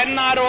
NRO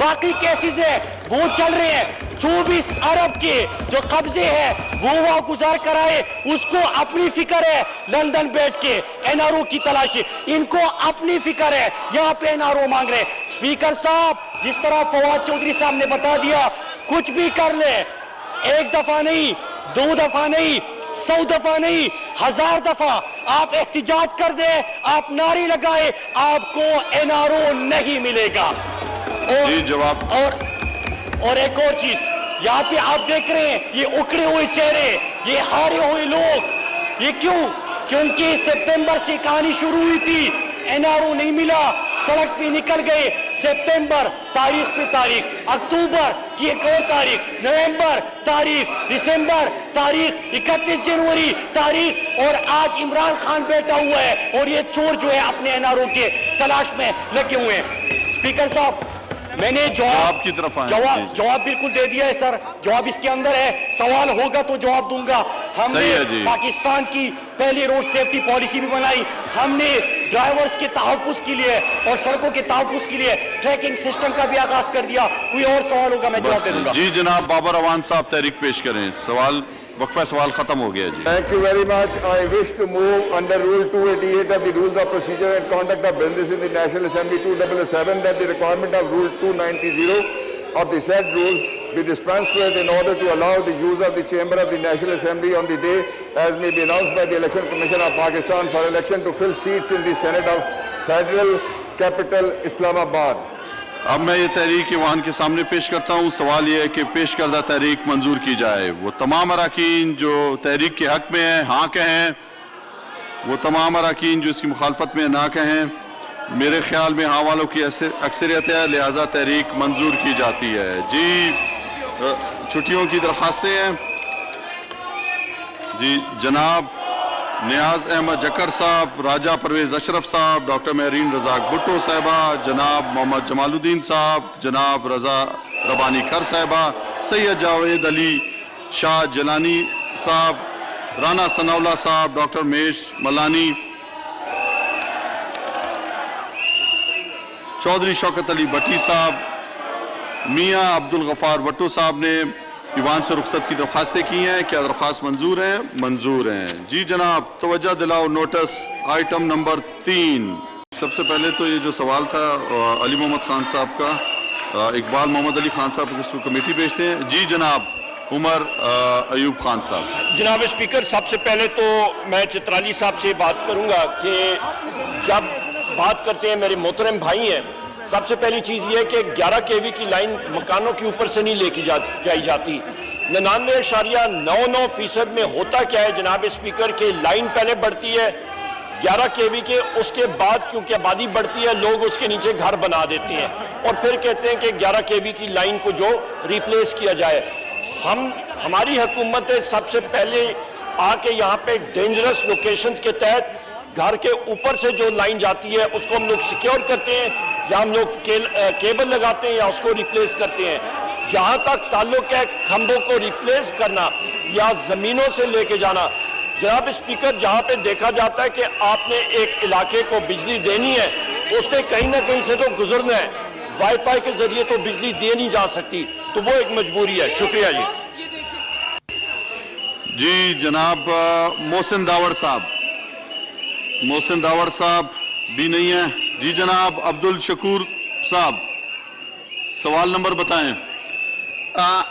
باقی cases ہے وہ چل رہے ہیں 24 ارب کے جو قبضے ہیں وہ گزار کرائے اس کو اپنی فکر ہے لندن بیٹھ کے این آر او کی تلاشی ان کو اپنی فکر ہے یہاں پہ این آر او مانگ رہے ہیں سپیکر صاحب جس طرح فواد چودھری صاحب نے بتا دیا کچھ بھی کر لے ایک دفعہ نہیں 2 دفعہ نہیں 100 دفعہ نہیں 1000 دفعہ آپ احتجاج کر دیں آپ نعرے لگائے آپ کو این آر او نہیں ملے گا جی جواب اور ایک اور چیز یہاں پہ آپ دیکھ رہے ہیں یہ اکڑے ہوئے چہرے یہ ہارے ہوئے لوگ یہ کیوں کیونکہ سپتمبر سے کہانی شروع ہوئی تھی این آر او نہیں ملا سڑک پہ نکل گئے سپتمبر تاریخ پہ تاریخ اکتوبر کی ایک اور تاریخ نومبر تاریخ دسمبر تاریخ 31 جنوری تاریخ اور آج عمران خان بیٹھا ہوا ہے اور یہ چور جو ہے اپنے این آر او کے تلاش میں لگے ہوئے ہیں سپیکر صاحب میں نے جواب کی طرف جواب بالکل دے دیا ہے سر جواب اس کے اندر ہے سوال ہوگا تو جواب دوں گا ہم نے پاکستان کی پہلی روڈ سیفٹی پالیسی بھی بنائی ہم نے ڈرائیورز کے تحفظ کے لیے اور سڑکوں کے تحفظ کے لیے ٹریکنگ سسٹم کا بھی آغاز کر دیا کوئی اور سوال ہوگا میں جواب دے دوں گا جی جناب بابر اوان صاحب تحریک پیش کریں سوال وقفہ سوال ختم ہو گیا جی Thank you very much. I wish to move under Rule 288 of the Rules of Procedure and Conduct of Business in the National Assembly 2007 that the requirement of Rule 290 of the said rules be dispensed with in order to allow the use of the Chamber of the National Assembly on the day as may be announced by the Election Commission of Pakistan for election to fill seats in the Senate of Federal Capital Islamabad. اب میں یہ تحریک ایوان کے سامنے پیش کرتا ہوں سوال یہ ہے کہ پیش کردہ تحریک منظور کی جائے وہ تمام اراکین جو تحریک کے حق میں ہیں ہاں کہیں وہ تمام اراکین جو اس کی مخالفت میں نہ کہیں میرے خیال میں ہاں والوں کی اکثریت ہے لہٰذا تحریک منظور کی جاتی ہے جی چھٹیوں کی درخواستیں ہیں جی جناب نیاز احمد جکر صاحب راجہ پرویز اشرف صاحب ڈاکٹر مہرین رزاق بھٹو صاحبہ جناب محمد جمال الدین صاحب جناب رضا ربانی کھر صاحبہ سید جاوید علی شاہ جلانی صاحب رانا ثناء اللہ صاحب ڈاکٹر میش ملانی چودھری شوکت علی بٹی صاحب میاں عبدالغفار بٹو صاحب نے ایوان سے رخصت کی درخواستیں کی ہیں کیا درخواست منظور ہیں منظور ہیں جی جناب توجہ دلاؤ نوٹس آئٹم نمبر 3 سب سے پہلے تو یہ جو سوال تھا علی محمد خان صاحب کا اقبال محمد علی خان صاحب اس کو کمیٹی بھیجتے ہیں جی جناب عمر ایوب خان صاحب جناب اسپیکر سب سے پہلے تو میں چترالی صاحب سے بات کروں گا کہ جب بات کرتے ہیں میرے محترم بھائی ہیں سب سے پہلی چیز یہ ہے کہ 11 kV کی لائن مکانوں کے اوپر سے نہیں لے کی جائی جاتی 99.99% میں ہوتا کیا ہے جناب اسپیکر کہ لائن پہلے بڑھتی ہے 11 kV کے اس کے بعد کیونکہ آبادی بڑھتی ہے لوگ اس کے نیچے گھر بنا دیتے ہیں اور پھر کہتے ہیں کہ 11 kV کی لائن کو جو ریپلیس کیا جائے ہماری حکومت سب سے پہلے آ کے یہاں پہ ڈینجرس لوکیشنز کے تحت گھر کے اوپر سے جو لائن جاتی ہے اس کو ہم لوگ سیکیور کرتے ہیں یا ہم لوگ کیبل لگاتے ہیں یا اس کو ریپلیس کرتے ہیں جہاں تک تعلق ہے کھمبوں کو ریپلیس کرنا یا زمینوں سے لے کے جانا جناب اسپیکر جہاں پہ دیکھا جاتا ہے کہ آپ نے ایک علاقے کو بجلی دینی ہے اس نے کہیں نہ کہیں سے تو گزرنا ہے وائی فائی کے ذریعے تو بجلی دے نہیں جا سکتی تو وہ ایک مجبوری ہے شکریہ جی جی جناب محسن داور صاحب بھی نہیں ہے جی جناب عبد الشکور صاحب سوال نمبر بتائیں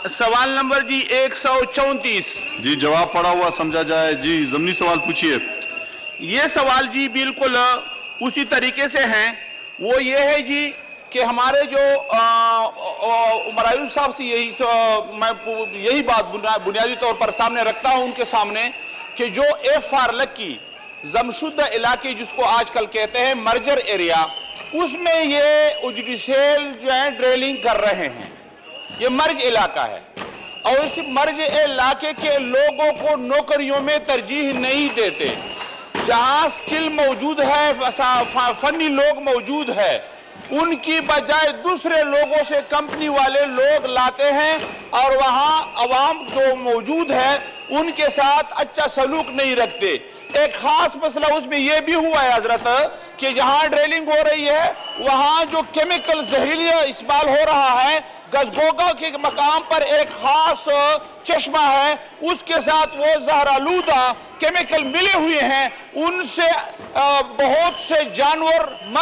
سوال نمبر جی 134 جی جواب پڑھا ہوا سمجھا جائے جی ضمنی سوال پوچھئے یہ سوال جی بالکل اسی طریقے سے ہیں وہ یہ ہے جی کہ ہمارے جو عمر ایوب صاحب سے میں یہی بات بنیادی طور پر سامنے رکھتا ہوں ان کے سامنے کہ جو ایف آر لکی زمشدہ علاقے جس کو آج کل کہتے ہیں مرجر ایریا اس میں یہ جوڈیشیل جو ہے ڈریلنگ کر رہے ہیں یہ مرج علاقہ ہے اور اس مرج علاقے کے لوگوں کو نوکریوں میں ترجیح نہیں دیتے جہاں سکل موجود ہے فنی لوگ موجود ہے ان کی بجائے دوسرے لوگوں سے کمپنی والے لوگ لاتے ہیں اور وہاں عوام جو موجود ہے ان کے ساتھ اچھا سلوک نہیں رکھتے. ایک خاص مسئلہ اس میں یہ بھی ہوا ہے حضرت کہ جہاں ڈرلنگ ہو رہی ہے وہاں جو کیمیکل زہریلا استعمال ہو رہا ہے, گزگوگا کے مقام پر ایک خاص چشمہ ہے, اس کے ساتھ وہ زہرآلودہ کیمیکل ملے ہوئے ہیں, ان سے بہت سے جانور